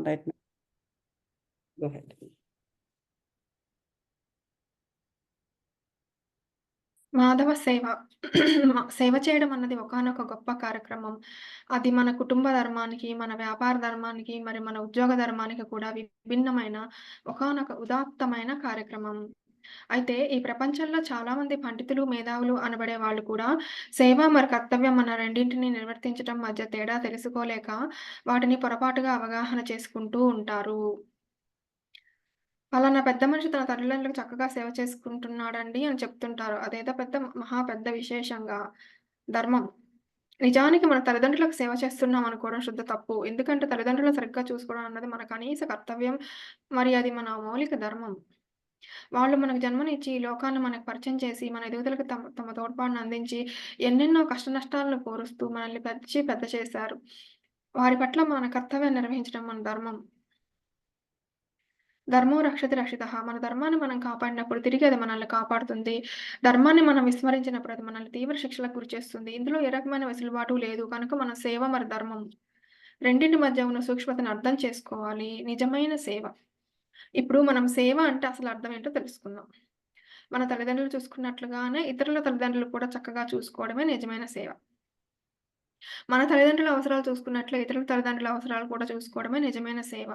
Right. Go head. Madhava సేవ. సేవ చేయడం అన్నది ఒకానొక గొప్ప కార్యక్రమం. అది మన కుటుంబ ధర్మానికి, మన వ్యాపార ధర్మానికి, మరి మన ఉద్యోగ ధర్మానికి కూడా విభిన్నమైన ఒకానొక ఉదాత్తమైన కార్యక్రమం. అయితే ఈ ప్రపంచంలో చాలామంది పండితులు, మేధావులు అనబడే వాళ్ళు కూడా సేవ మరి కర్తవ్యం అన్న రెండింటిని నిర్వర్తించటం మధ్య తేడా తెలుసుకోలేక వాటిని పొరపాటుగా అవగాహన చేసుకుంటూ ఉంటారు. పలానా పెద్ద మనిషి తన తల్లిదండ్రులకు చక్కగా సేవ చేసుకుంటున్నాడండి అని చెప్తుంటారు. అదేదో పెద్ద విశేషంగా ధర్మం. నిజానికి మన తల్లిదండ్రులకు సేవ చేస్తున్నాం అనుకోవడం శుద్ధ తప్పు. ఎందుకంటే తల్లిదండ్రులను సరిగ్గా చూసుకోవడం అన్నది మన కనీస కర్తవ్యం. మరి అది మన మౌలిక ధర్మం. వాళ్ళు మనకు జన్మనిచ్చి ఈ లోకాన్ని మనకు పరిచయం చేసి, మన ఎదుగుదలకు తమ తమ తోడ్పాటును అందించి, ఎన్నెన్నో కష్ట నష్టాలను కోరుస్తూ మనల్ని పెద్ద చేశారు. వారి పట్ల మన కర్తవ్యాన్ని నిర్వహించడం మన ధర్మం. ధర్మో రక్షతి రక్షితః. మన ధర్మాన్ని మనం కాపాడినప్పుడు తిరిగి అది మనల్ని కాపాడుతుంది. ధర్మాన్ని మనం విస్మరించినప్పుడు అది మనల్ని తీవ్ర శిక్షలకు గురిచేస్తుంది. ఇందులో ఏ రకమైన వెసులుబాటు లేదు. కనుక మన సేవ మరి ధర్మం. రెండింటి మధ్య ఉన్న సూక్ష్మతను అర్థం చేసుకోవాలి. నిజమైన సేవ. ఇప్పుడు మనం సేవ అంటే అసలు అర్థం ఏంటో తెలుసుకుందాం. మన తల్లిదండ్రులు చూసుకున్నట్లుగానే ఇతరుల తల్లిదండ్రులు కూడా చక్కగా చూసుకోవడమే నిజమైన సేవ. మన తల్లిదండ్రుల అవసరాలు చూసుకున్నట్లే ఇతరుల తల్లిదండ్రుల అవసరాలు కూడా చూసుకోవడమే నిజమైన సేవ.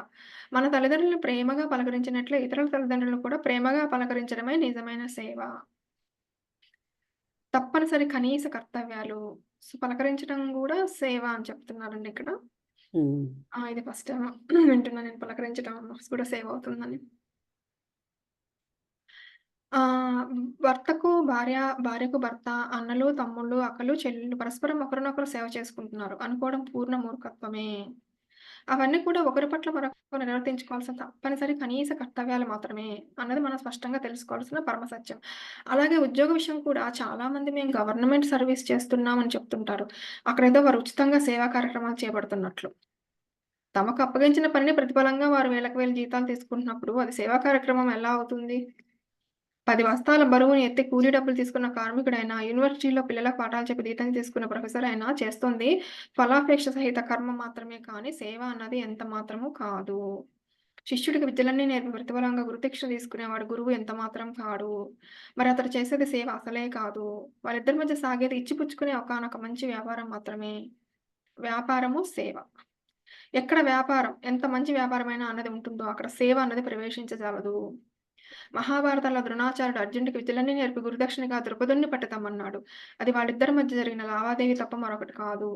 మన తల్లిదండ్రులను ప్రేమగా పలకరించినట్లే ఇతరుల తల్లిదండ్రులను కూడా ప్రేమగా పలకరించడమే నిజమైన సేవ. తప్పనిసరి కనీస కర్తవ్యాలు. పలకరించడం గూడా సేవ అని చెప్తున్నారండి ఇక్కడ. ఇది ఫస్ట్ టైమ్ వింటున్నా నేను పలకరించడం కూడా సేవ అవుతుందని. భర్తకు భార్య, భార్యకు భర్త, అన్నలు, తమ్ముళ్ళు, అక్కలు, చెల్లెళ్ళు పరస్పరం ఒకరినొకరు సేవ చేసుకుంటున్నారు అనుకోవడం పూర్ణ మూర్ఖత్వమే. అవన్నీ కూడా ఒకరి పట్ల మరొకరు నిర్వర్తించుకోవాల్సిన తప్పనిసరి కనీస కర్తవ్యాలు మాత్రమే అన్నది మనం స్పష్టంగా తెలుసుకోవాల్సిన పరమ సత్యం. అలాగే ఉద్యోగ విషయం కూడా చాలామంది మేము గవర్నమెంట్ సర్వీస్ చేస్తున్నామని చెప్తుంటారు. అక్కడేదో వారు ఉచితంగా సేవా కార్యక్రమాలు చేపడుతున్నట్లు. తమకు అప్పగించిన పనిని ప్రతిఫలంగా వారు వేలకు వేలు జీతాలు తీసుకుంటున్నప్పుడు అది సేవా కార్యక్రమం ఎలా అవుతుంది? 10 బస్తాల బరువుని ఎత్తి కూలీ డబ్బులు తీసుకున్న కార్మికుడైనా, యూనివర్సిటీలో పిల్లలకు పాఠాలు చెప్పి జీతం తీసుకున్న ప్రొఫెసర్ అయినా చేస్తోంది ఫలాపేక్ష సహిత కర్మ మాత్రమే కానీ, సేవ అన్నది ఎంత మాత్రము కాదు. శిష్యుడికి విద్యలన్నీ నేర్పి ప్రతిఫలంగా గురుదీక్ష తీసుకునేవాడు గురువు ఎంత మాత్రం కాడు. మరి అతడు చేసేది సేవ అసలే కాదు. వాళ్ళిద్దరి మధ్య సాగేది ఇచ్చిపుచ్చుకునే ఒకానొక మంచి వ్యాపారం మాత్రమే. వ్యాపారము, సేవ. ఎక్కడ వ్యాపారం ఎంత మంచి వ్యాపారమైనా అన్నది ఉంటుందో అక్కడ సేవ అన్నది ప్రవేశించజాలదు. మహాభారతంలో ద్రోణాచార్యుడు అర్జునుడికి విద్యలన్నీ నేర్పి గురుదక్షిణగా ద్రుపదుడిని పట్టుతమ్మన్నాడు. అది వాళ్ళిద్దరి మధ్య జరిగిన లావాదేవీ తప్ప మరొకటి కాదు.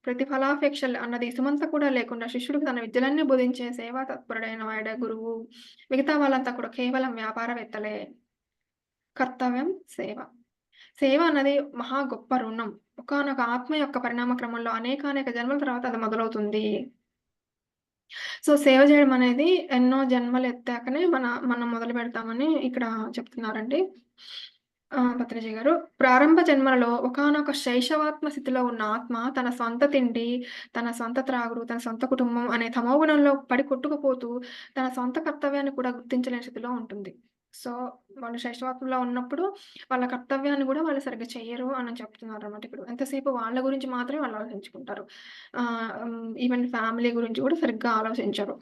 ప్రతిఫలాపేక్ష అన్నది సుమంత కూడా లేకుండా శిష్యుడికి తన విద్యలన్నీ బోధించే సేవా తత్పరుడైన వాడే గురువు. మిగతా వాళ్ళంతా కూడా కేవలం వ్యాపారవేత్తలే. కర్తవ్యం సేవ. సేవ అన్నది మహా గొప్ప రుణం. ఒకానొక ఆత్మ యొక్క పరిణామ క్రమంలో అనేకానేక జన్మల తర్వాత అది మొదలవుతుంది. సో, సేవ జేయడం అనేది ఎన్నో జన్మలెత్తాకనే మనం మొదలుపెడతామని ఇక్కడ చెప్తున్నారండి. పత్రిజీ గారు. ప్రారంభ జన్మలలో ఒకానొక శైశవాత్మ స్థితిలో ఉన్న ఆత్మ తన సొంత తిండి, తన సొంత త్రాగుడు, తన సొంత కుటుంబం అనే తమోగుణంలో పడి కొట్టుకుపోతూ తన సొంత కర్తవ్యాన్ని కూడా గుర్తించలేని స్థితిలో ఉంటుంది. సో, వాళ్ళు శైశవాత్మలో ఉన్నప్పుడు వాళ్ళ కర్తవ్యాన్ని గూడా వాళ్ళు సరిగ్గా చెయ్యరు అని చెప్తున్నారన్నమాట ఇప్పుడు. ఎంతసేపు వాళ్ళ గురించి మాత్రమే వాళ్ళు ఆలోచించుకుంటారు. ఈవెన్ ఫ్యామిలీ గురించి గూడా సరిగ్గా ఆలోచించరు.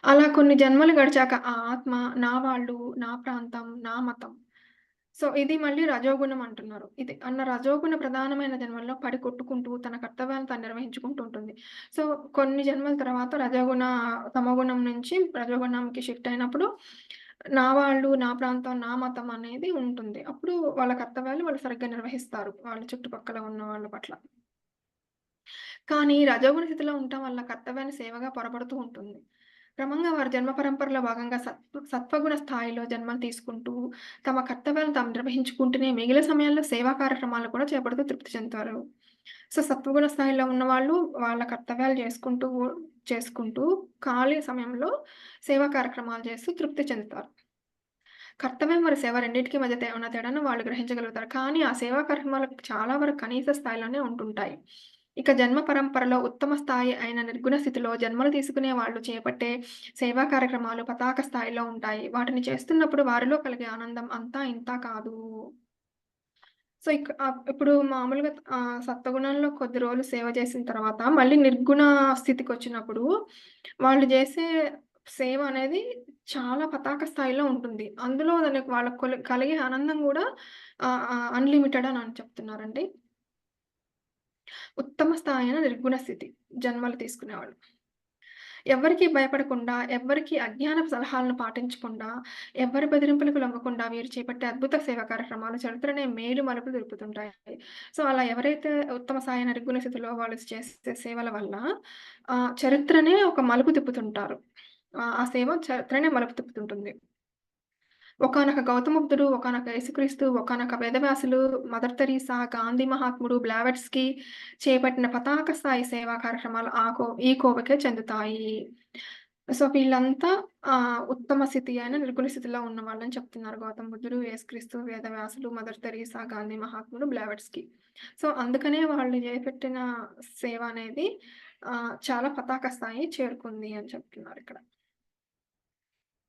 అలా కొన్ని జన్మలు గడిచాక ఆ ఆత్మ నా వాళ్ళు, నా ప్రాంతం, నా మతం. సో, ఇది మళ్ళీ రజోగుణం అంటున్నారు. ఇది అన్న రజోగుణ ప్రధానమైన జన్మల్లో పడి కొట్టుకుంటూ తన కర్తవ్యాన్ని తాను నిర్వహించుకుంటూ ఉంటుంది. సో, కొన్ని జన్మల తర్వాత తమోగుణం నుంచి రజోగుణంకి షిఫ్ట్ అయినప్పుడు నా వాళ్ళు, నా ప్రాంతం, నా మతం అనేది ఉంటుంది. అప్పుడు వాళ్ళ కర్తవ్యాలు వాళ్ళు సరిగ్గా నిర్వహిస్తారు. వాళ్ళ చుట్టుపక్కల ఉన్న వాళ్ళ పట్ల. కానీ రజోగుణ స్థితిలో ఉండటం వల్ల కర్తవ్యాన్ని సేవగా పొరబడుతూ ఉంటుంది. క్రమంగా వారి జన్మ పరంపరలో భాగంగా సత్వగుణ స్థాయిలో జన్మలు తీసుకుంటూ, తమ కర్తవ్యాలను తాము నిర్వహించుకుంటూనే మిగిలిన సమయంలో సేవా కార్యక్రమాలు కూడా చేపడుతూ తృప్తి చెందుతారు. సో, సత్వగుణ స్థాయిలో ఉన్నవాళ్ళు వాళ్ళ కర్తవ్యాలు చేసుకుంటూ ఖాళీ సమయంలో సేవా కార్యక్రమాలు చేస్తూ తృప్తి చెందుతారు. కర్తవ్యం మరి సేవ రెండిటికి మధ్య ఉన్న తేడాను వాళ్ళు గ్రహించగలుగుతారు. కానీ ఆ సేవా కార్యక్రమాలు చాలా వరకు కనీస స్థాయిలోనే ఉంటుంటాయి. ఇక జన్మ పరంపరలో ఉత్తమ స్థాయి అయిన నిర్గుణ స్థితిలో జన్మలు తీసుకునే వాళ్ళు చేపట్టే సేవా కార్యక్రమాలు పతాక స్థాయిలో ఉంటాయి. వాటిని చేస్తున్నప్పుడు వారిలో కలిగే ఆనందం అంతా ఇంతా కాదు. సో, ఇప్పుడు మామూలుగా సత్వగుణంలో కొద్ది రోజులు సేవ చేసిన తర్వాత మళ్ళీ నిర్గుణ స్థితికొచ్చినప్పుడు వాళ్ళు జేసే సేవ అనేది చాలా పతాక స్థాయిలో ఉంటుంది. అందులో వాళ్ళకి కలిగే ఆనందం గూడా అన్‌లిమిటెడ్ అని చెప్తున్నారండి. ఉత్తమ స్థాయి అయిన నిర్గుణ స్థితి జన్మలు తీసుకునేవాళ్ళు. ఎవ్వరికీ భయపడకుండా, ఎవ్వరికీ అజ్ఞానపు సలహాలను పాటించకుండా, ఎవ్వరి బెదిరింపులకు లొంగకుండా వీరు చేపట్టే అద్భుత సేవా కార్యక్రమాలు చరిత్రనే మేలు మలుపు తిప్పుతుంటాయి. సో, అలా ఎవరైతే ఉత్తమ స్థాయి నిర్గుణ స్థితిలో వాళ్ళు చేసే సేవల వల్ల చరిత్రనే ఒక మలుపు తిప్పుతుంటారు. ఆ సేవ చరిత్రనే మలుపు తిప్పుతుంటుంది. ఒకానొక గౌతమ బుద్ధుడు, ఒకానొక యేసుక్రీస్తు, ఒకానొక వేదవ్యాసులు, మదర్ తెరీసా, గాంధీ మహాత్ముడు, బ్లావెట్స్‌కి చేపట్టిన పతాక స్థాయి సేవా కార్యక్రమాలు ఈ కోవకే చెందుతాయి. సో, వీళ్ళంతా ఉత్తమ స్థితి అయిన నిర్గుణ స్థితిలో ఉన్నవాళ్ళని చెప్తున్నారు. గౌతమ బుద్ధుడు, యేసుక్రీస్తు, వేదవ్యాసులు, మదర్ తెరీసా, గాంధీ మహాత్ముడు, బ్లావెట్స్‌కి. సో, అందుకనే వాళ్ళు చేపట్టిన సేవ అనేది చాలా పతాక స్థాయి చేరుకుంది అని చెప్తున్నారిక్కడ.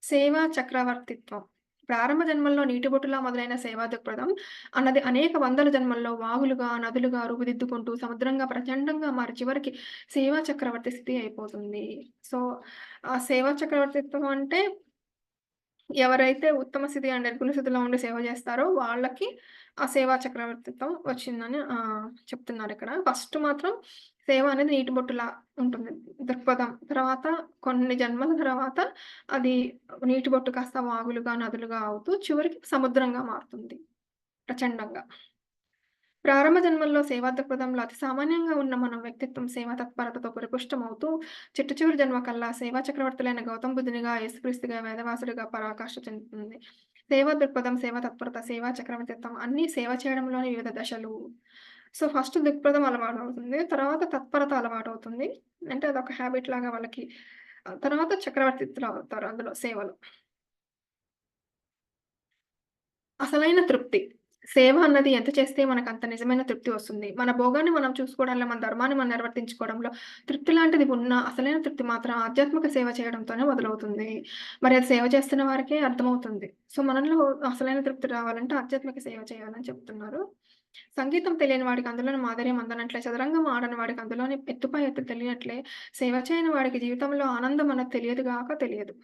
సేవా చక్రవర్తిత్వం. ప్రారంభ జన్మల్లో నీటిబొట్టులా మొదలైన సేవా దృక్పథం అన్నది అనేక వందల జన్మల్లో వాగులుగా, నదులుగా రూపుదిద్దుకుంటూ సముద్రంగా ప్రచండంగా మారి చివరికి సేవా చక్రవర్తి స్థితి అయిపోతుంది. సో, ఆ సేవా చక్రవర్తిత్వం అంటే ఎవరైతే ఉత్తమ స్థితి అండ్ నిర్గుణ స్థితిలో ఉండి సేవ జేస్తారో వాళ్ళకి ఆ సేవా చక్రవర్తిత్వం వచ్చిందని చెప్తున్నారిక్కడ. ఫస్ట్ మాత్రం సేవ అనేది నీటి బొట్టులా ఉంటుంది దృక్పథం. తర్వాత కొన్ని జన్మల తర్వాత అది నీటి బొట్టు కాస్త వాగులుగా, నదులుగా అవుతూ చివరికి సముద్రంగా మారుతుంది ప్రచండంగా. ప్రారంభ జన్మల్లో సేవా దృక్పథంలో అతి సామాన్యంగా ఉన్న మన వ్యక్తిత్వం సేవా తత్పరతతో పరిపుష్టమవుతూ, చిట్ట చివరి జన్మ కల్లా సేవా చక్రవర్తులైన గౌతమ బుద్ధునిగా, యేసుక్రీస్తుగా, వేదవాసుడిగా పరాకాష్ఠ చెందుతుంది. సేవా దృక్పథం, సేవా తత్పరత, సేవా చక్రవర్తిత్వం అన్నీ సేవ చేయడంలోని వివిధ దశలు. సో, ఫస్ట్ దృక్పథం అలవాటవుతుంది. తర్వాత తత్పరత అలవాటవుతుంది. అంటే అదొక హాబిట్ లాగా వాళ్ళకి. తర్వాత చక్రవర్తిత్తులవుతారు అందులో సేవలో. అసలైన తృప్తి. సేవ అన్నది ఎంత చేస్తే మనకంత నిజమైన తృప్తి వస్తుంది. మన భోగాన్ని మనం చూసుకోవడంలో, మన ధర్మాన్ని మనం నిర్వర్తించుకోవడంలో తృప్తి లాంటిది ఉన్నా, అసలైన తృప్తి మాత్రం ఆధ్యాత్మిక సేవ చేయడంతోనే మొదలవుతుంది. మరి అది సేవ చేస్తున్న వారికే అర్థమవుతుంది. సో, మనలో అసలైన తృప్తి రావాలంటే ఆధ్యాత్మిక సేవ చేయాలని చెప్తున్నారు. సంగీతం తెలియని వాడికి అందులోని మాధుర్యం అందనట్లే, చదరంగం ఆడని వాడికి అందులోని ఎత్తుపై ఎత్తు తెలియనట్లే, సేవ చేయని వాడికి జీవితంలో ఆనందం అన్నది తెలియదు గాక తెలియదు.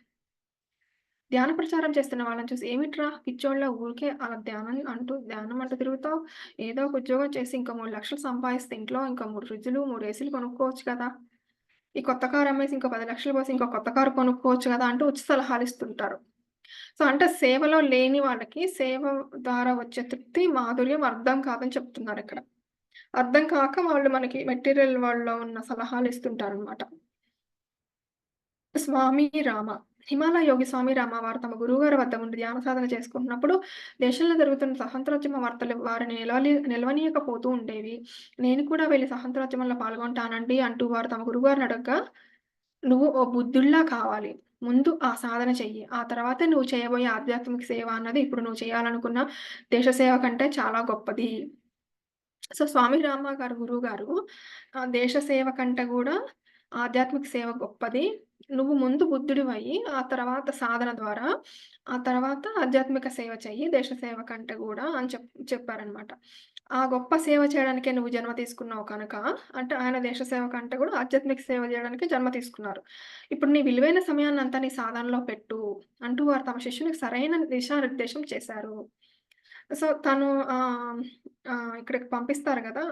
ధ్యాన ప్రచారం చేస్తున్న వాళ్ళని చూసి, "ఏమిట్రా పిచ్చోళ్ళ ఊరికే అలా ధ్యానం అంటూ తిరుగుతావు. ఏదో ఒక ఉద్యోగం చేసి ఇంకో 3,00,000 సంపాదిస్తే ఇంట్లో ఇంకో 3 ఫ్రిడ్జ్‌లు, 3 ఏసీలు కొనుక్కోవచ్చు కదా! ఈ కొత్త కారు అమ్మేసి ఇంకో 10,00,000 పోసి ఇంకో కొత్త కారు కొనుక్కోవచ్చు కదా!" అంటూ ఉచిత సలహాలిస్తుంటారు. సో, అంటే సేవలో లేని వాళ్ళకి సేవ ద్వారా వచ్చే తృప్తి, మాధుర్యం అర్థం కాదని చెప్తున్నారిక్కడ. అర్థం కాక వాళ్ళు మనకి మెటీరియల్ వరల్డ్‌లో ఉన్న సలహాలిస్తుంటారనమాట. స్వామి రామ. హిమాలయ యోగి స్వామి రామ వారు తమ గురువుగారి వద్ద ఉండి ధ్యాన సాధన చేసుకుంటున్నప్పుడు, దేశంలో జరుగుతున్న సహస్రోద్యమ వార్తలు వారిని నిలవనీయకపోతూ ఉండేవి. నేను కూడా వెళ్లి సహస్రోద్యమంలో పాల్గొంటానండి అంటూ వారు తమ గురువుగారిని అడగగా, "నువ్వు ఓ బుద్ధుడిలా కావాలి. ముందు ఆ సాధన చెయ్యి. ఆ తర్వాతే నువ్వు చేయబోయే ఆధ్యాత్మిక సేవ అన్నది ఇప్పుడు నువ్వు చేయాలనుకున్న దేశ సేవ కంటే చాలా గొప్పది." సో, స్వామి రామ గారు గురువుగారు దేశ సేవ కంటే గూడా ఆధ్యాత్మిక సేవ గొప్పది. నువ్వు ముందు బుద్ధుడివయ్యి, ఆ తర్వాత సాధన ద్వారా, ఆ తర్వాత ఆధ్యాత్మిక సేవ చెయ్యి. దేశ సేవ కంటే గూడా అని చెప్పారనమాట. ఆ గొప్ప సేవ చేయడానికే నువ్వు జన్మ తీసుకున్నావు కనుక, అంటే ఆయన దేశ సేవ కంటే గూడా ఆధ్యాత్మిక సేవ జేయడానికే జన్మ తీసుకున్నారు. ఇప్పుడు నీ విలువైన సమయాన్నంతా నీ సాధనలో పెట్టు అంటూ వారు తమ శిష్యునికి సరైన దిశానిర్దేశం చేశారు. సో, తను ఇక్కడికి పంపిస్తారు గదా!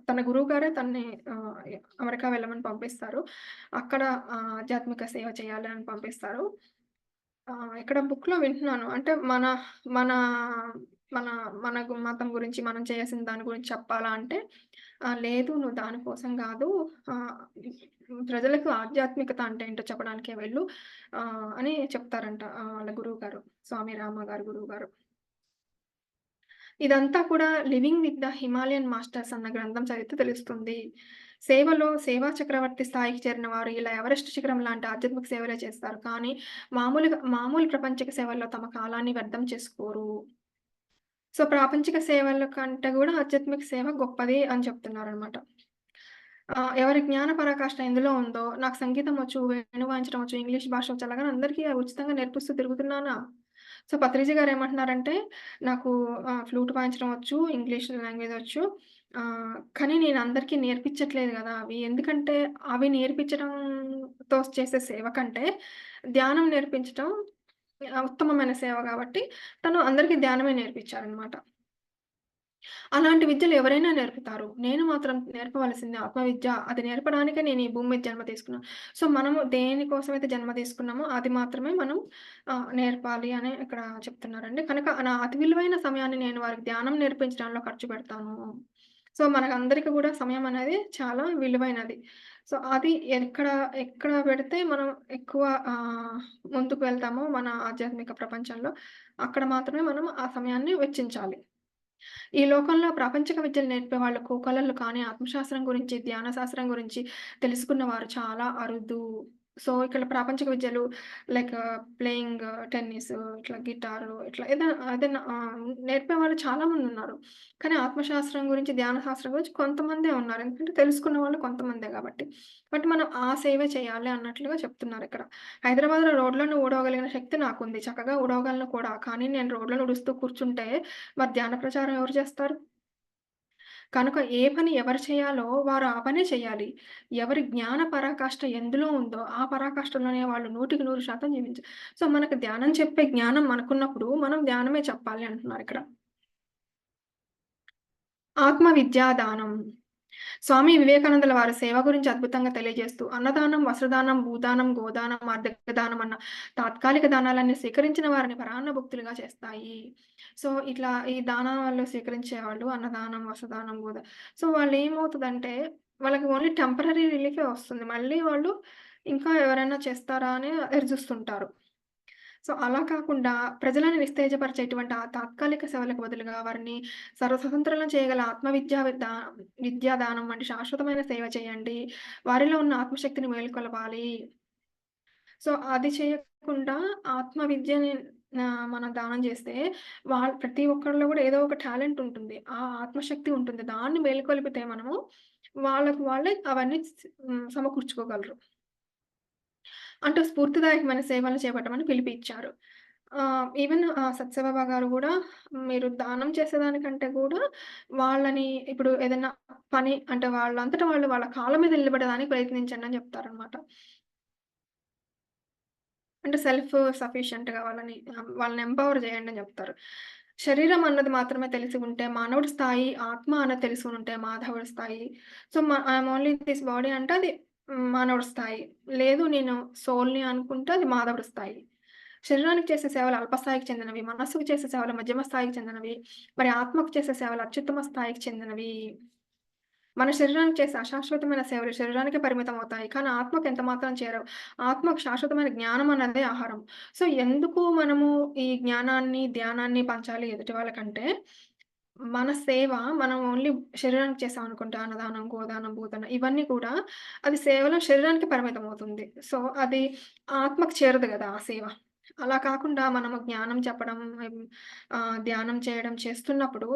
తన గురువుగారే తనని అమెరికా వెళ్ళమని పంపిస్తారు. అక్కడ ఆధ్యాత్మిక సేవ చేయాలి అని పంపిస్తారు. ఇక్కడ బుక్‌లో వింటున్నాను. అంటే మన మన మన మతం గురించి, మనం చేయాల్సిన దాని గురించి చెప్పాలా అంటే, లేదు నువ్వు దానికోసం గాదు. ఆహ్, ప్రజలకు ఆధ్యాత్మికత అంటే ఏంటో చెప్పడానికే వెళ్ళు అని చెప్తారంట వాళ్ళ గురువుగారు. స్వామి రామ గారు గురువుగారు. ఇదంతా కూడా 'living with the Himalayan masters' అన్న గ్రంథం చదివితే తెలుస్తుంది. సేవలో సేవా చక్రవర్తి స్థాయికి చేరిన వారు ఇలా ఎవరెస్ట్ శిఖరం లాంటి ఆధ్యాత్మిక సేవలే చేస్తారు. కానీ మామూలు ప్రపంచిక సేవల్లో తమ కాలాన్ని వ్యర్థం చేసుకోరు. సో, ప్రాపంచిక సేవల కంటే గూడా ఆధ్యాత్మిక సేవ గొప్పది అని చెప్తున్నారనమాట. ఎవరి జ్ఞాన పరాకాష్ఠ ఎందులో ఉందో, నాకు సంగీతం వచ్చు, వేణువు వాయించడం వచ్చు, ఇంగ్లీష్ భాష వచ్చు అలాగని అందరికీ ఉచితంగా నేర్పిస్తూ తిరుగుతున్నానా? సో, పత్రిజీ గారేమంటున్నారంటే, నాకు ఫ్లూట్ వాయించడం వచ్చు, ఇంగ్లీష్ లాంగ్వేజ్ వచ్చు. కానీ నేను అందరికీ నేర్పించట్లేదు గదా! అవి. ఎందుకంటే, అవి నేర్పించడంతో చేసే సేవ కంటే, ధ్యానం నేర్పించటం ఉత్తమమైన సేవ గాబట్టి, తను అందరికీ ధ్యానమే నేర్పించారనమాట. అలాంటి విద్యలు ఎవరైనా నేర్పుతారు. నేను మాత్రం నేర్పవలసింది ఆత్మవిద్య. అది నేర్పడానికే నేను ఈ భూమి మీద జన్మ తీసుకున్నాను. సో, మనము దేనికోసమైతే జన్మ తీసుకున్నామో అది మాత్రమే మనం నేర్పాలి అని ఇక్కడ చెప్తున్నారండి. కనుక నా అతి విలువైన సమయాన్ని నేను వారికి ధ్యానం నేర్పించడంలో ఖర్చు పెడతాను. సో, మనకందరికి గూడా సమయం అనేది చాలా విలువైనది. సో, అది ఎక్కడ పెడితే మనం ఎక్కువ ముందుకు వెళ్తామో మన ఆధ్యాత్మిక ప్రపంచంలో, అక్కడ మాత్రమే మనం ఆ సమయాన్ని వెచ్చించాలి. ఈ లోకంలో ప్రాపంచిక విద్యలు నేర్పేవాళ్ళు కోకొల్లలు కానీ, ఆత్మశాస్త్రం గురించి, ధ్యాన శాస్త్రం గురించి తెలుసుకున్న వారు చాలా అరుదు. సో, ఇక్కడ ప్రాపంచిక విద్యలు లైక్ ప్లేయింగ్ టెన్నిస్, ఇట్లా గిటారు, ఇట్లా ఏదైనా నేర్పేవాళ్ళు చాలా మందున్నారు. కానీ ఆత్మశాస్త్రం గురించి, ధ్యాన శాస్త్రం గురించి కొంతమందే ఉన్నారు. ఎందుకంటే తెలుసుకున్న వాళ్ళు కొంతమందే గాబట్టి. బట్ మనం ఆ సేవే చేయాలి అన్నట్లుగా చెప్తున్నారిక్కడ. హైదరాబాద్‌లో రోడ్లను ఊడవగలిగిన శక్తి నాకుంది. చక్కగా ఊడవగలను కూడా. కానీ నేను రోడ్లను ఊడుస్తూ కూర్చుంటే మరి ధ్యాన ప్రచారం ఎవరు చేస్తారు? కనుక ఏ పని ఎవరు చేయాలో వారు ఆ పనే చేయాలి. ఎవరి జ్ఞాన పరాకాష్ఠ ఎందులో ఉందో ఆ పరాకాష్ఠలోనే వాళ్ళు 100% సో, మనకు ధ్యానం చెప్పే జ్ఞానం మనకున్నప్పుడు మనం ధ్యానమే చెప్పాలి అంటున్నారిక్కడ. ఆత్మ విద్యా దానం. స్వామి వివేకానందుల వారు సేవ గురించి అద్భుతంగా తెలియజేస్తూ, అన్నదానం, వస్త్రదానం, భూదానం, గోదానం, ఆర్థిక మన తాత్కాలిక దానాలన్నీ స్వీకరించిన వారిని పరాన్నభుక్తులుగా చేస్తాయి. సో, ఇట్లా ఈ దానాలు స్వీకరించేవాళ్ళు అన్నదానం, వస్త్రదానం, సో, వాళ్ళేమవుతదంటే, వాళ్ళకి ఓన్లీ టెంపరరీ రిలీఫే వస్తుంది. మళ్ళీ వాళ్ళు ఇంకా ఎవరైనా చేస్తారా అని ఎదురుజూస్తుంటారు. సో, అలా కాకుండా ప్రజలను నిస్తేజపరిచేటువంటి ఆ తాత్కాలిక సేవలకు బదులుగా వారిని సర్వస్వతంత్రులను చేయగల విద్యాదానం వంటి శాశ్వతమైన సేవ చేయండి. వారిలో ఉన్న ఆత్మశక్తిని మేల్కొలపాలి. సో, అది చేయకుండా ఆత్మ విద్యని మనం దానం జేస్తే ప్రతి ఒక్కరిలో గూడా ఏదో ఒక టాలెంట్ ఉంటుంది. ఆ ఆత్మశక్తి ఉంటుంది. దాన్ని మేలుకొలిపితే మనము వాళ్ళకి వాళ్ళే అవన్నీ సమకూర్చుకోగలరు. అంటూ స్ఫూర్తిదాయకమైన సేవలు చేపట్టమని పిలుపిచ్చారు. ఈవెన్ సత్యసాయిబాబా గారు గూడా మీరు దానం చేసేదానికంటే గూడా వాళ్ళని ఇప్పుడు ఏదన్నా పని అంటే వాళ్ళంతట వాళ్ళు వాళ్ళ కాళ్ళ మీద నిలబడడానికి ప్రయత్నించండని జెప్తారనమాట. అంటే సెల్ఫ్ సఫిషియెంట్‌గా వాళ్ళని ఎంపవర్ జేయండి అని జెప్తారు. శరీరం అన్నది మాత్రమే తెలిసి ఉంటే మానవుడి స్థాయి, ఆత్మ అన్నది తెలిసి ఉంటే మాధవుడి స్థాయి. So, I'm only this body అంటే అది మానవుడి స్థాయి. లేదు నేను సోల్‌ని అనుకుంటే అది మాధవుడి స్థాయి. శరీరానికి చేసే సేవలు అల్ప స్థాయికి చెందినవి. మనస్సుకు చేసే సేవలు మధ్యమ స్థాయికి చెందినవి. మరి ఆత్మకు చేసే సేవలు అత్యుత్తమ స్థాయికి చెందినవి. మన శరీరానికి చేసే అశాశ్వతమైన సేవలు శరీరానికే పరిమితమవుతాయి. కానీ ఆత్మకు ఎంత మాత్రం చేరవు. ఆత్మకు శాశ్వతమైన జ్ఞానం అన్నదే ఆహారం. సో, ఎందుకు మనము ఈ జ్ఞానాన్ని, ధ్యానాన్ని పంచాలి ఎదుటి వాళ్ళకంటే, మన సేవ మనం ఓన్లీ శరీరానికి చేసామనుకుంటే అన్నదానం, గోదానం, భూదానం ఇవన్నీ కూడా అది కేవలం శరీరానికి పరిమితమవుతుంది. సో, అది ఆత్మకు చేరదు గదా! ఆ సేవ. అలా కాకుండా మనము జ్ఞానం చెప్పడం, ధ్యానం చేయడం చేస్తున్నప్పుడు,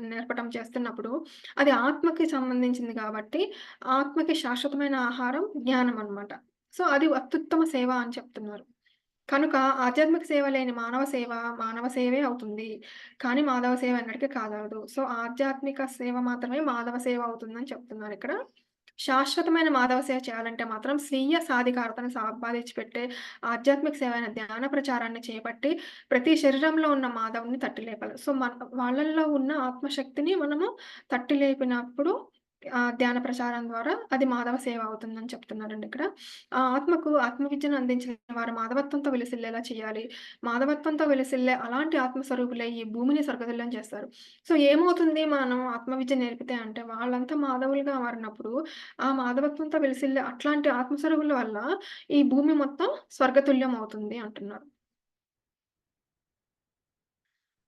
నేర్పటం చేస్తున్నప్పుడు అది ఆత్మకి సంబంధించింది కాబట్టి, ఆత్మకి శాశ్వతమైన ఆహారం జ్ఞానం అన్నమాట. సో, అది అత్యుత్తమ సేవ అని చెప్తున్నారు. కనుక ఆధ్యాత్మిక సేవ లేని మానవ సేవే అవుతుంది. కానీ మాధవ సేవ ఎన్నటికి కాగలదు. సో, ఆధ్యాత్మిక సేవ మాత్రమే మాధవ సేవ అవుతుందని చెప్తున్నారిక్కడ. శాశ్వతమైన మాధవ సేవ చేయాలంటే మాత్రం స్వీయ సాధికారతను సంపాదించిపెట్టే ఆధ్యాత్మిక సేవ అయిన ధ్యాన ప్రచారాన్ని చేపట్టి, ప్రతి శరీరంలో ఉన్న మాధవుడిని తట్టి లేపాలి. సో, వాళ్ళల్లో ఉన్న ఆత్మశక్తిని మనము తట్టి లేపినప్పుడు ధ్యాన ప్రచారం ద్వారా అది మాధవ సేవ అవుతుందని చెప్తున్నారండి ఇక్కడ. ఆత్మకు ఆత్మవిద్యను అందించిన వారు మాధవత్వంతో విలసిల్లేలా చేయాలి. మాధవత్వంతో విలసిల్లే అలాంటి ఆత్మస్వరూపులే ఈ భూమిని స్వర్గతుల్యం చేస్తారు. సో, ఏమవుతుంది మనం ఆత్మవిద్య నేర్పితే అంటే వాళ్ళంతా మాధవులుగా మారినప్పుడు, ఆ మాధవత్వంతో విలసిల్లే అట్లాంటి ఆత్మస్వరూపుల వల్ల ఈ భూమి మొత్తం స్వర్గతుల్యం అవుతుంది అంటున్నారు.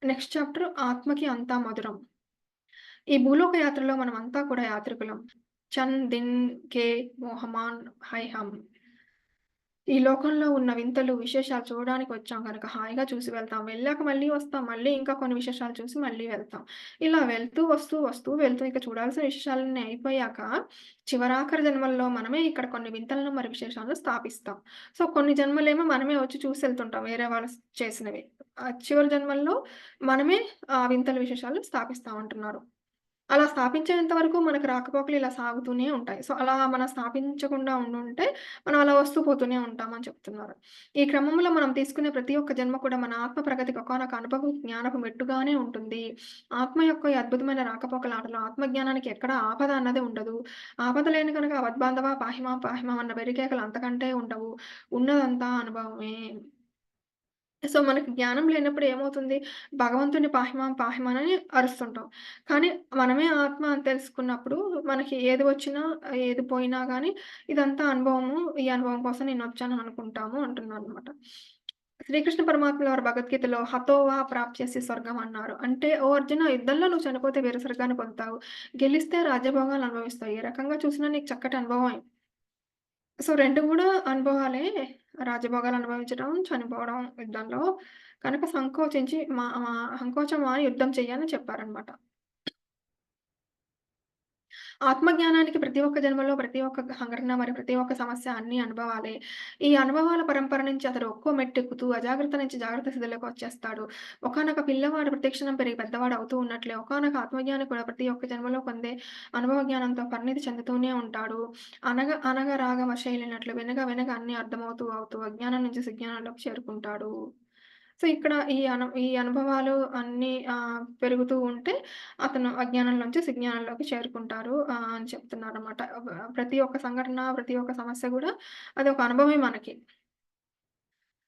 నెక్స్ట్ చాప్టర్ ఆత్మకి అంతా మధురం. ఈ భూలోక యాత్రలో మనమంతా కూడా యాత్రికులం. చన్, దిన్, కే, మోహమాన్, హైహం. ఈ లోకంలో ఉన్న వింతలు, విశేషాలు చూడడానికి వచ్చాం గనక హాయిగా చూసి వెళ్తాం. వెళ్ళాక మళ్ళీ వస్తాం. మళ్ళీ ఇంకా కొన్ని విశేషాలు చూసి మళ్ళీ వెళ్తాం. ఇలా వెళ్తూ, వస్తూ, వెళ్తూ ఇక చూడాల్సిన విశేషాలన్నీ అయిపోయాక చివరాఖరి జన్మల్లో మనమే ఇక్కడ కొన్ని వింతలను మరి విశేషాలను స్థాపిస్తాం. సో, కొన్ని జన్మలేమో మనమే వచ్చి చూసెళ్తుంటాం వేరే వాళ్ళు చేసినవి. చివరి జన్మల్లో మనమే ఆ వింతలు, విశేషాలు స్థాపిస్తాం అంటున్నారు. అలా స్థాపించేంత వరకు మనకు రాకపోకలు ఇలా సాగుతూనే ఉంటాయి. సో, అలా మనం స్థాపించకుండా ఉండుంటే, మనం అలా వస్తూ పోతూనే ఉంటామని చెప్తున్నారు. ఈ క్రమంలో మనం తీసుకునే ప్రతి ఒక్క జన్మ కూడా మన ఆత్మ ప్రగతికి ఒకానొక అనుభవం, జ్ఞానపు మెట్టుగానే ఉంటుంది. ఆత్మ యొక్క ఈ అద్భుతమైన రాకపోకల ఆటలో ఆత్మజ్ఞానానికి ఎక్కడ ఆపద అన్నది ఉండదు. ఆపద లేని కనుక అవద్బాంధవా పాహిమాం పాహిమాం అన్న వెర్రికేకలు అంతకంటే ఉండవు. ఉన్నదంతా అనుభవమే. సో, మనకి జ్ఞానం లేనప్పుడు ఏమవుతుంది? భగవంతుడిని పాహిమాం, పాహిమాన్ అని అరుస్తుంటాం. కానీ మనమే ఆత్మ అని తెలుసుకున్నప్పుడు మనకి ఏది వచ్చినా, ఏది పోయినా గానీ ఇదంతా అనుభవము. ఈ అనుభవం కోసం నేనొచ్చాను అనుకుంటాము అంటున్నారనమాట. శ్రీకృష్ణ పరమాత్ముల వారు భగవద్గీతలో "హతోవా ప్రాప్స్యసి స్వర్గం" అన్నారు. అంటే ఓ అర్జున యుద్ధంలో నువ్వు చనిపోతే వేరే స్వర్గాన్ని పొందుతావు. గెలిస్తే రాజ్యభోగాలు అనుభవిస్తావు. ఏ రకంగా చూసినా నీకు చక్కటి అనుభవమే. సో, 2 గూడా అనుభవాలే. రాజభోగాలు అనుభవించడం, చనిపోవడం యుద్ధంలో. కనుక సంకోచించి సంకోచం మాని యుద్ధం చెయ్యి అని చెప్పారనమాట. ఆత్మజ్ఞానానికి ప్రతి ఒక్క జన్మలో ప్రతి ఒక్క సంఘటన మరి ప్రతి ఒక్క సమస్య అన్నీ అనుభవాలే. ఈ అనుభవాల పరంపర నుంచి అతడు ఒక్కో మెట్టెక్కుతూ అజాగ్రత్త నుంచి జాగ్రత్త స్థితిలోకి వచ్చేస్తాడు. ఒకానొక పిల్లవాడు ప్రతిక్షణం పెరిగి పెద్దవాడు అవుతూ ఉన్నట్లే ఒకానొక ఆత్మజ్ఞాని కూడా ప్రతి ఒక్క జన్మలో పొందే అనుభవ జ్ఞానంతో పరిణితి చెందుతూనే ఉంటాడు. అనగ అనగ రాగమ శైలినట్లు వినగ వినగ అన్నీ అర్థమవుతూ అవుతూ అజ్ఞానం నుంచి సుజ్ఞానంలోకి చేరుకుంటాడు. సో, ఇక్కడ ఈ అనుభవాలు అన్నీ పెరుగుతూ ఉంటే అతను అజ్ఞానం నుంచి సుజ్ఞానంలోకి చేరుకుంటారు అని చెప్తున్నారనమాట. ప్రతి ఒక్క సంఘటన, ప్రతి ఒక్క సమస్య గూడా అదొక అనుభవమే మనకి.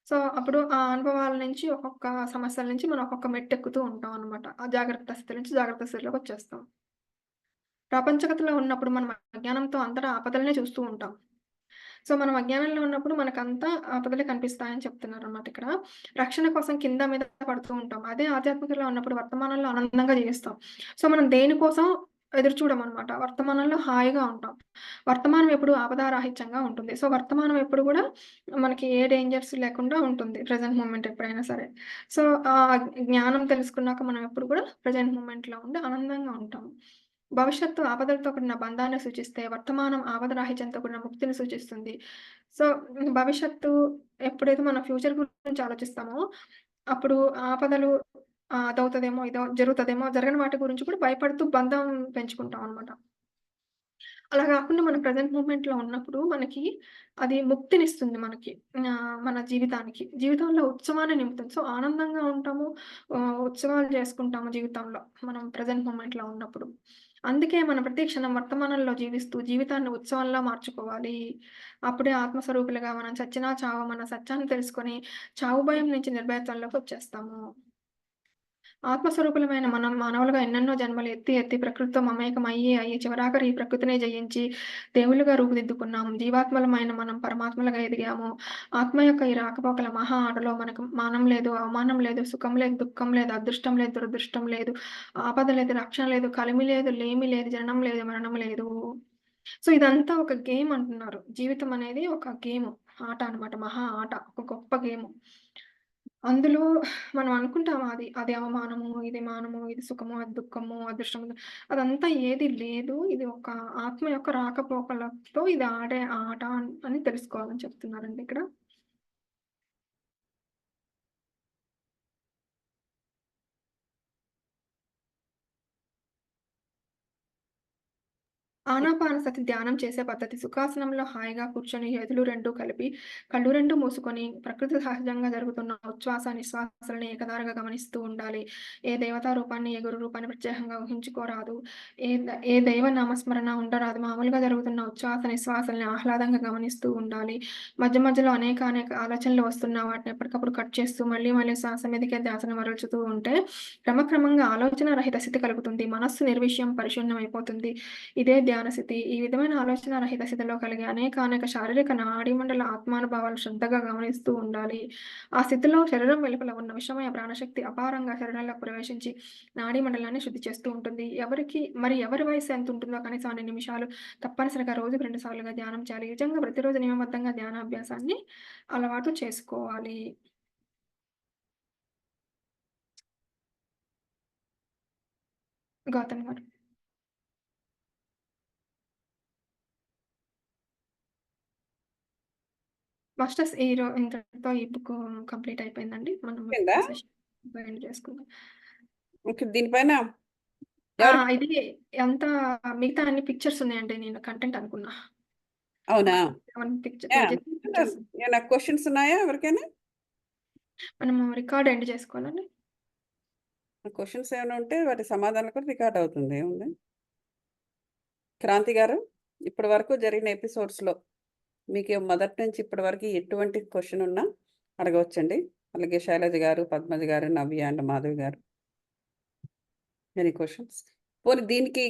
సో, అప్పుడు ఆ అనుభవాల నుంచి ఒక్కొక్క సమస్యల నుంచి మనం ఒక్కొక్క మెట్టెక్కుతూ ఉంటాం అనమాట. ఆ జాగ్రత్త స్థితి నుంచి జాగ్రత్త స్థితిలోకొచ్చేస్తాం. ప్రపంచగతిలో ఉన్నప్పుడు మనం అజ్ఞానంతో అంతటా ఆపదలనే చూస్తూ ఉంటాం. సో, మనం అజ్ఞానంలో ఉన్నప్పుడు మనకంతా ఆపదలే కనిపిస్తాయని చెప్తున్నారనమాట ఇక్కడ. రక్షణ కోసం కింద మీద పడుతూ ఉంటాం. అదే ఆధ్యాత్మికతలో ఉన్నప్పుడు వర్తమానంలో ఆనందంగా జీవిస్తాం. సో, మనం దేనికోసం ఎదురు చూడమనమాట. వర్తమానంలో హాయిగా ఉంటాం. వర్తమానం ఎప్పుడు ఆపదారాహిత్యంగా ఉంటుంది. సో, వర్తమానం ఎప్పుడు గూడా మనకి ఏ డేంజర్స్ లేకుండా ఉంటుంది. ప్రెజెంట్ మూమెంట్ ఎప్పుడైనా సరే. సో, జ్ఞానం తెలుసుకున్నాక మనం ఎప్పుడు కూడా ప్రెజెంట్ మూమెంట్‌లో ఉండి ఆనందంగా ఉంటాం. భవిష్యత్తు ఆపదలతో కూడిన బంధాన్ని సూచిస్తే, వర్తమానం ఆపదరాహిత్యంతో కూడిన ముక్తిని సూచిస్తుంది. సో, భవిష్యత్తు ఎప్పుడైతే మనం ఫ్యూచర్ గురించి ఆలోచిస్తామో, అప్పుడు ఆపదలు అదవుతదేమో, ఇదో జరుగుతదేమో, జరగని వాటి గురించి కూడా భయపడుతూ బంధం పెంచుకుంటామనమాట. అలా గాకుండా మనం ప్రెజెంట్ మూమెంట్‌లో ఉన్నప్పుడు మనకి అది ముక్తినిస్తుంది మనకి. మన జీవితానికి. జీవితంలో ఉత్సవాన్ని నింపుతుంది. సో, ఆనందంగా ఉంటాము. ఉత్సవాలు చేసుకుంటాము జీవితంలో. మనం ప్రెజెంట్ మూమెంట్‌లో ఉన్నప్పుడు. అందుకే మనం ప్రతి క్షణం వర్తమానంలో జీవిస్తూ జీవితాన్ని ఉత్సవంలా మార్చుకోవాలి. అప్పుడే ఆత్మస్వరూపులుగా మనం చచ్చినా చావమన్న సత్యాన్ని తెలుసుకొని చావు భయం నుంచి నిర్భయత్వంలోకొచ్చేస్తాము. ఆత్మస్వరూపులమైన మనం మానవులుగా ఎన్నెన్నో జన్మలు ఎత్తి ఎత్తి ప్రకృతితో మమేకం అయ్యి చివరాఖరి ఈ ప్రకృతినే జయించి దేవుళ్ళుగా రూపుదిద్దుకున్నాము. జీవాత్మలమైన మనం పరమాత్మలుగా ఎదిగాము. ఆత్మ యొక్క ఈ రాకపోకల మహా ఆటలో మనకు మానం లేదు, అవమానం లేదు, సుఖం లేదు, దుఃఖం లేదు, అదృష్టం లేదు, దురదృష్టం లేదు, ఆపద లేదు, రక్షణ లేదు, కలిమి లేదు, లేమి లేదు, జననం లేదు, మరణం లేదు. సో, ఇదంతా ఒక గేమ్ అంటున్నారు. జీవితం అనేది ఒక గేము. ఆట అన్నమాట. మహా ఆట. ఒక గొప్ప గేము. అందులో మనం అనుకుంటాం అది అవమానము, ఇది మానము, ఇది సుఖము, అది దుఃఖము, అదృష్టము అదంతా ఏది లేదు. ఇది ఒక ఆత్మ యొక్క రాకపోకలతో ఇది ఆడే ఆట అని తెలుసుకోవాలని చెప్తున్నారండి ఇక్కడ. ఆనాపానసతి ధ్యానం చేసే పద్ధతి. సుఖాసనంలో హాయిగా కూర్చొని చేతులు 2 కలిపి, కళ్ళు 2 మూసుకొని ప్రకృతి సహజంగా జరుగుతున్న ఉచ్ఛ్వాస, నిశ్వాసాలని ఏకధారగా గమనిస్తూ ఉండాలి. ఏ దేవతా రూపాన్ని, ఏ గురు రూపాన్ని ప్రత్యేకంగా ఊహించుకోరాదు. ఏ దైవ నామస్మరణ ఉండరాదు. మామూలుగా జరుగుతున్న ఉచ్ఛ్వాస, నిశ్వాసాలని ఆహ్లాదంగా గమనిస్తూ ఉండాలి. మధ్య మధ్యలో అనేక ఆలోచనలు వస్తున్నా వాటిని ఎప్పటికప్పుడు కట్ చేస్తూ మళ్ళీ మళ్ళీ శ్వాస మీదకే ధ్యాసను మరల్చుతూ ఉంటే క్రమక్రమంగా ఆలోచన రహిత స్థితి కలుగుతుంది. మనస్సు నిర్విషయం, పరిశూన్యం అయిపోతుంది. ఇదే ధ్యానం ధ్యాన స్థితి. ఈ విధమైన ఆలోచన రహిత స్థితిలో కలిగే అనేక శారీరక నాడీమండల ఆత్మానుభవాలు శ్రద్ధగా గమనిస్తూ ఉండాలి. ఆ స్థితిలో శరీరం వెలుపల ఉన్న విషమయ ప్రాణశక్తి అపారంగా శరీరంలోకి ప్రవేశించి నాడీమండలాన్ని శుద్ధి చేస్తూ ఉంటుంది. ఎవరి వయస్సు ఎంత ఉంటుందో కనీసం అన్ని నిమిషాలు తప్పనిసరిగా రోజుకు 2 సార్లుగా ధ్యానం చేయాలి. నిజంగా ప్రతిరోజు నియమబద్ధంగా ధ్యానాభ్యాసాన్ని అలవాటు చేసుకోవాలి. గౌతమ్ గారు. మాస్టర్స్ ఇంతటితో ఈ బుక్ కంప్లీట్ అయిపోయిందండి. మనం అయిపోయిందా? సెషన్ ఎండ్ చేసుకుందాం. ఓకే. దీనిపైన ఆ! ఎవరు ఇది అంతా మిగతా అన్ని పిక్చర్స్ ఉన్నాయండి. నేను కంటెంట్ అనుకున్నా. అవునా? 7 పిక్చర్ యాహ్! Pages pictures. ఏమైనా క్వెషన్స్ ఉన్నాయా ఎవరికైనా? మనము రికార్డ్ ఎండ్ చేసుకోవాలండి. క్వెషన్స్ ఏమైనా ఉంటే వాటి సమాధానాలు కూడా రికార్డ్ అవుతుంది. ఏముంది? క్రాంతి గారు, ఇప్పటి వరకు జరిగిన ఎపిసోడ్స్‌లో మీకు మొదటి నుంచి ఇప్పటి వరకు ఎటువంటి క్వెషన్ ఉన్నా అడగవచ్చండి. అలాగే శైలజ గారు, పద్మజ గారు, నవ్య అండ్ మాధవి గారు. Any questions? పోనీ దీనికి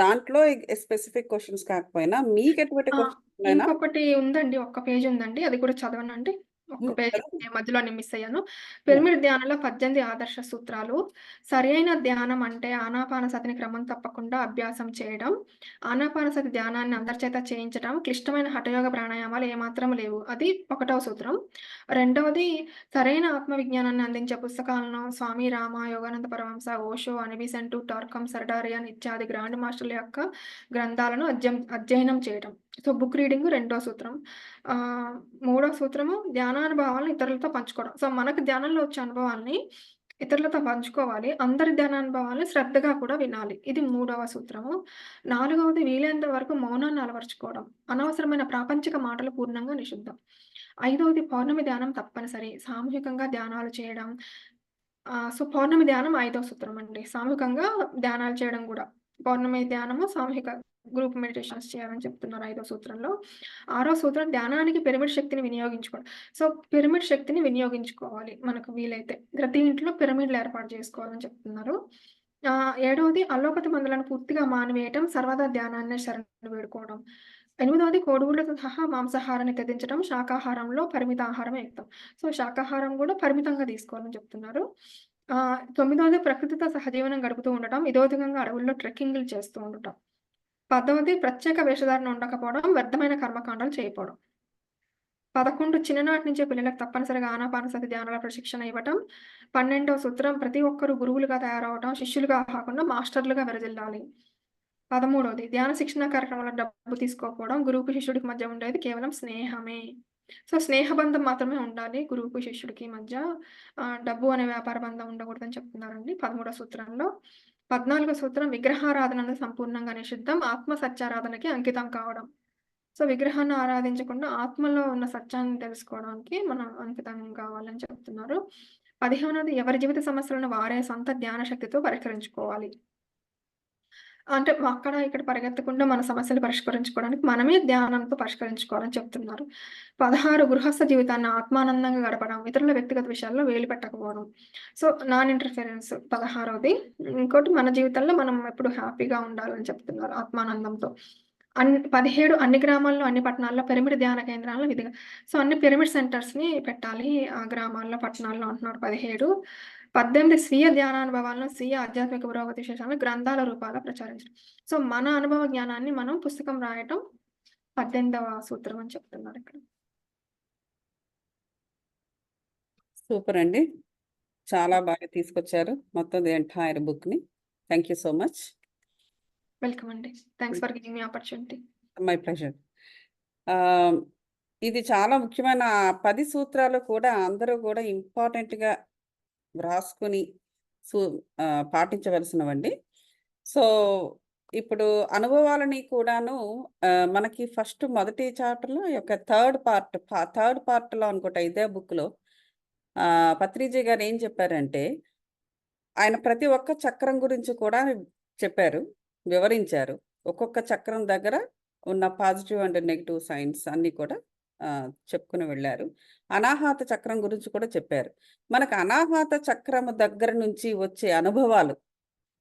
దాంట్లో స్పెసిఫిక్ క్వెషన్స్ కాకపోయినా మీకు ఎటువంటి ఆ! క్వెషన్స్ ఉన్నాయా? ఇంకొకటి ఉందండి. ఒక్క పేజ్ ఉందండి. అది కూడా చదవనండి. ఒక్క పేజ్ చదవండి. మధ్యలోనే మిస్ అయ్యాను. పిరమిడ్ ధ్యానంలో 18 ఆదర్శ సూత్రాలు. సరైన ధ్యానం అంటే ఆనాపానసతిని క్రమం తప్పకుండా అభ్యాసం చేయడం. ఆనాపానసతి ధ్యానాన్ని అందరి చేత చేయించడం. క్లిష్టమైన హఠయోగ ప్రాణాయామాలు ఏమాత్రం లేవు. అది ఒకటవ సూత్రం. రెండవది సరైన ఆత్మ విజ్ఞానాన్ని అందించే పుస్తకాలను స్వామి రామ, యోగానంద పరమహంస, ఓషో, అనిబిసెంట్, టార్కమ్, సర్డారియన్ ఇత్యాది గ్రాండ్ మాస్టర్ల యొక్క గ్రంథాలను అధ్యయనం చేయడం. సో, బుక్ రీడింగ్ రెండో సూత్రం. మూడో సూత్రము ధ్యానానుభవాలను ఇతరులతో పంచుకోవడం. సో, మనకు ధ్యానంలో వచ్చే అనుభవాల్ని ఇతరులతో పంచుకోవాలి. అందరి ధ్యానానుభవాల్ని శ్రద్ధగా కూడా వినాలి. ఇది మూడవ సూత్రము. నాలుగవది వీలైనంత వరకు మౌనాన్ని అలవరుచుకోవడం. అనవసరమైన ప్రాపంచిక మాటలు పూర్ణంగా నిషిద్ధం. ఐదవది పౌర్ణమి ధ్యానం తప్పనిసరి. సామూహికంగా ధ్యానాలు చేయడం. సో, పౌర్ణమి ధ్యానం ఐదో సూత్రం అండి. సామూహికంగా ధ్యానాలు చేయడం గూడా. పౌర్ణమి ధ్యానము సామూహిక గ్రూప్ మెడిటేషన్స్ చేయాలని చెప్తున్నారు ఐదో సూత్రంలో. ఆరో సూత్రం ధ్యానానికి పిరమిడ్ శక్తిని వినియోగించుకోవడం. సో, పిరమిడ్ శక్తిని వినియోగించుకోవాలి మనకు వీలైతే. ప్రతి ఇంట్లో పిరమిడ్‌లు ఏర్పాటు చేసుకోవాలని చెప్తున్నారు. ఏడవది అల్లోపతి మందులను పూర్తిగా మానివేయటం, సర్వదా ధ్యానాన్నే శరణు వేడుకోవడం. ఎనిమిదవది కోడిగుడ్లతో సహా మాంసాహారాన్ని త్యజించడం, శాకాహారంలో పరిమిత ఆహారమే యుక్తం. సో, శాకాహారం గూడా పరిమితంగా తీసుకోవాలని చెప్తున్నారు. తొమ్మిదవది ప్రకృతితో సహజీవనం గడుపుతూ ఉండటం, ఇతోధికంగా అడవుల్లో ట్రెక్కింగ్‌లు చేస్తూ ఉండటం. పదవది ప్రత్యేక వేషధారణ ఉండకపోవడం, వ్యర్థమైన కర్మకాండాలు చేయకపోవడం. 11 చిన్ననాటి నుంచే పిల్లలకు తప్పనిసరిగా ఆనాపానసతి ధ్యానాల ప్రశిక్షణ ఇవ్వటం. 12వ సూత్రం ప్రతి ఒక్కరు గురువులుగా తయారవ్వటం, శిష్యులుగా కాకుండా మాస్టర్‌లుగా వెదజిల్లాలి. 13వది ధ్యాన శిక్షణ కార్యక్రమాల డబ్బు తీసుకోకపోవడం. గురువుకి, శిష్యుడికి మధ్య ఉండేది కేవలం స్నేహమే. సో, స్నేహబంధం మాత్రమే ఉండాలి గురువుకి, శిష్యుడికి మధ్య. డబ్బు అనే వ్యాపార బంధం ఉండకూడదని చెప్తున్నారండి 13వ సూత్రంలో. 14వ సూత్రం విగ్రహారాధన సంపూర్ణంగా నిషిద్ధం. ఆత్మ సత్యారాధనకి అంకితం కావడం. సో, విగ్రహాన్ని ఆరాధించకుండా ఆత్మలో ఉన్న సత్యాన్ని తెలుసుకోవడానికి మనం అంకితం కావాలని చెప్తున్నారు. 15వది ఎవరి జీవిత సమస్యలను వారే సొంత ధ్యాన శక్తితో పరిష్కరించుకోవాలి. అంటే అక్కడ ఇక్కడ పరిగెత్తకుండా మన సమస్యలు పరిష్కరించుకోవడానికి మనమే ధ్యానంతో పరిష్కరించుకోవాలని చెప్తున్నారు. 16 గృహస్థ జీవితాన్ని ఆత్మానందంగా గడపడం, ఇతరుల వ్యక్తిగత విషయాల్లో వేలు పెట్టకపోవడం. సో, నాన్ ఇంటర్ఫిరెన్స్ 16వది. ఇంకోటి మన జీవితంలో మనం ఎప్పుడు హ్యాపీగా ఉండాలని చెప్తున్నారు ఆత్మానందంతో. 17 అన్ని గ్రామాల్లో, అన్ని పట్టణాల్లో పిరమిడ్ ధ్యాన కేంద్రాలను విధిగా సో, అన్ని పిరమిడ్ సెంటర్స్‌ని పెట్టాలి. ఆ గ్రామాల్లో, పట్టణాల్లో అంటున్నారు 17. 18 స్వీయ ధ్యానానుభవాలను, స్వీయ ఆధ్యాత్మిక పురోగతి విశేషాలను గ్రంథాల రూపాల్లో ప్రచురించడం. సో, మన అనుభవ జ్ఞానాన్ని మనం పుస్తకం రాయటం 18వ సూత్రం అని చెప్తున్నారు ఇక్కడ. సూపర్ అండి. చాలా బాగా తీసుకొచ్చారు మొత్తం ది ఎంటైర్ బుక్‌ని. Thank you so much. Welcome అండి. Thanks for giving me opportunity. My pleasure. Ah, ఇది చాలా ముఖ్యమైన 10 సూత్రాలు కూడా అందరూ కూడా ఇంపార్టెంట్‌గా వ్రాసుకొని పాటించవలసినవండి. సో, ఇప్పుడు అనుభవాలని కూడాను మనకి ఫస్ట్ మొదటి చాప్టర్‌లో యొక్క థర్డ్ పార్ట్‌లో అనుకుంటా ఇదే బుక్‌లో పత్రిజీ గారు ఏం చెప్పారంటే, ఆయన ప్రతి ఒక్క చక్రం గురించి కూడా చెప్పారు, వివరించారు. ఒక్కొక్క చక్రం దగ్గర ఉన్న పాజిటివ్ అండ్ నెగెటివ్ సైన్స్ అన్నీ కూడా చెప్పుకొని వెళ్ళారు. అనాహత చక్రం గురించి కూడా చెప్పారు. మనకు అనాహత చక్రము దగ్గర నుంచి వచ్చే అనుభవాలు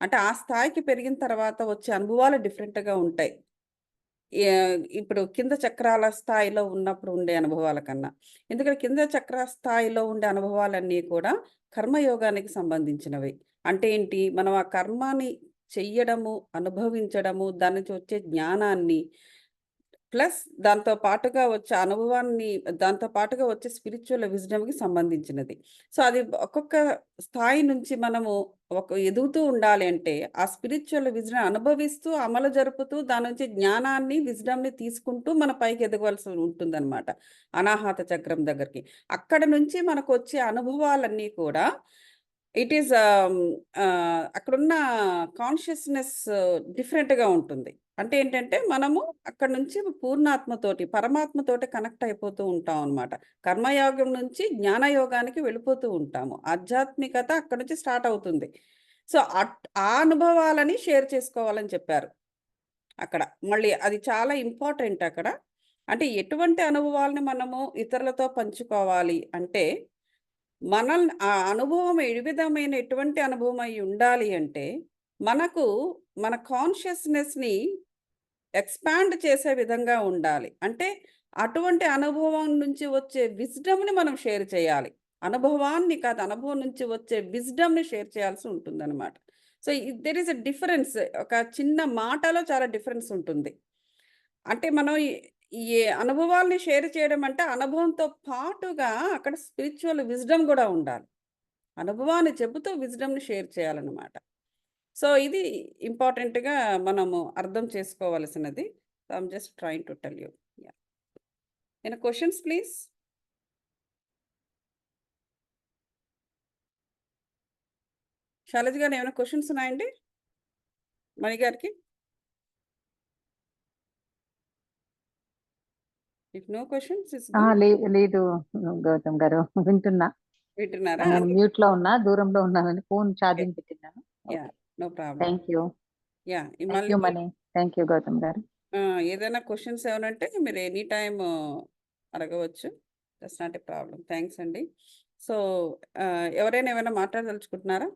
అంటే ఆ స్థాయికి పెరిగిన తర్వాత వచ్చే అనుభవాలు డిఫరెంట్గా ఉంటాయి. ఇప్పుడు కింద చక్రాల స్థాయిలో ఉన్నప్పుడు ఉండే అనుభవాల కన్నా. ఎందుకంటే కింద చక్ర స్థాయిలో ఉండే అనుభవాలన్నీ కూడా కర్మయోగానికి సంబంధించినవి. అంటే ఏంటి? మనం ఆ కర్మని చెయ్యడము, అనుభవించడము, దాని నుంచి వచ్చే జ్ఞానాన్ని ప్లస్ దాంతో పాటుగా వచ్చే అనుభవాన్ని, దాంతో పాటుగా వచ్చే స్పిరిచ్యువల్ విజ్డమ్‌కి సంబంధించినది. సో, అది ఒక్కొక్క స్థాయి నుంచి మనము ఎదుగుతూ ఉండాలి అంటే, ఆ స్పిరిచ్యువల్ విజ్డమ్ అనుభవిస్తూ, అమలు జరుపుతూ, దాని నుంచి జ్ఞానాన్ని, విజ్డమ్‌ని తీసుకుంటూ మన పైకి ఎదగవలసి ఉంటుందనమాట. అనాహత చక్రం దగ్గరికి. అక్కడి నుంచి మనకొచ్చే అనుభవాలన్నీ కూడా ఇట్ ఈస్ అక్కడున్న కాన్షియస్‌నెస్ డిఫరెంట్‌గా ఉంటుంది. అంటే ఏంటంటే, మనము అక్కడి నుంచి పూర్ణాత్మతోటి, పరమాత్మతోటి కనెక్ట్ అయిపోతూ ఉంటాం అనమాట. కర్మయోగం నుంచి జ్ఞానయోగానికి వెళ్ళిపోతూ ఉంటాము. ఆధ్యాత్మికత అక్కడి నుంచి స్టార్ట్ అవుతుంది. సో, ఆ అనుభవాలని షేర్ చేసుకోవాలని చెప్పారు అక్కడ. మళ్ళీ అది చాలా ఇంపార్టెంట్ అక్కడ. అంటే ఎటువంటి అనుభవాల్ని మనము ఇతరులతో పంచుకోవాలి అంటే, ఆ అనుభవం ఏ విధమైన ఎటువంటి అనుభవం అయి ఉండాలి అంటే, మనకు మన కాన్షియస్‌నెస్‌ని ఎక్స్‌పాండ్ చేసే విధంగా ఉండాలి. అంటే అటువంటి అనుభవం నుంచి వచ్చే విజ్డమ్‌ని మనం షేర్ చేయాలి. అనుభవాన్ని కాదు, అనుభవం నుంచి వచ్చే విజ్డమ్‌ని షేర్ చేయాల్సి ఉంటుందనమాట. So, there is a difference. ఒక చిన్న మాటలో చాలా డిఫరెన్స్ ఉంటుంది. అంటే మనం ఈ అనుభవాల్ని షేర్ చేయడం అంటే, అనుభవంతో పాటుగా అక్కడ స్పిరిచ్యువల్ విజ్డమ్ గూడా ఉండాలి. అనుభవాన్ని చెబుతూ విజ్డమ్‌ని షేర్ చేయాలనమాట. సో, ఇది ఇంపార్టెంట్‌గా మనము అర్థం చేసుకోవాల్సినది. So, I am just trying to tell you. Yeah! Any questions please? Shailaja గారు ఏమైనా క్వెషన్స్ ఉన్నాయండి? మణి గారికి? If no questions it's good. లేదు గౌతమ్ గారు వింటున్నా. వింటున్నారా? నేను మ్యూట్ లో ఉన్నా, దూరంలో ఉన్నానని ఫోన్ ఛార్జింగ్ పెట్టినాను. Yeah! No problem. Thank you. Yeah! Thank you Mani. Thank you Gautam garu. ఏదైనా క్వెషన్స్ ఏమైనా ఉంటే మీరు ఎనీ టైమ్ అడగవచ్చు. That's not a problem. Thanks అండి. సో, ఎవరైనా ఏమైనా మాట్లాడదలుచుకుంటున్నారా?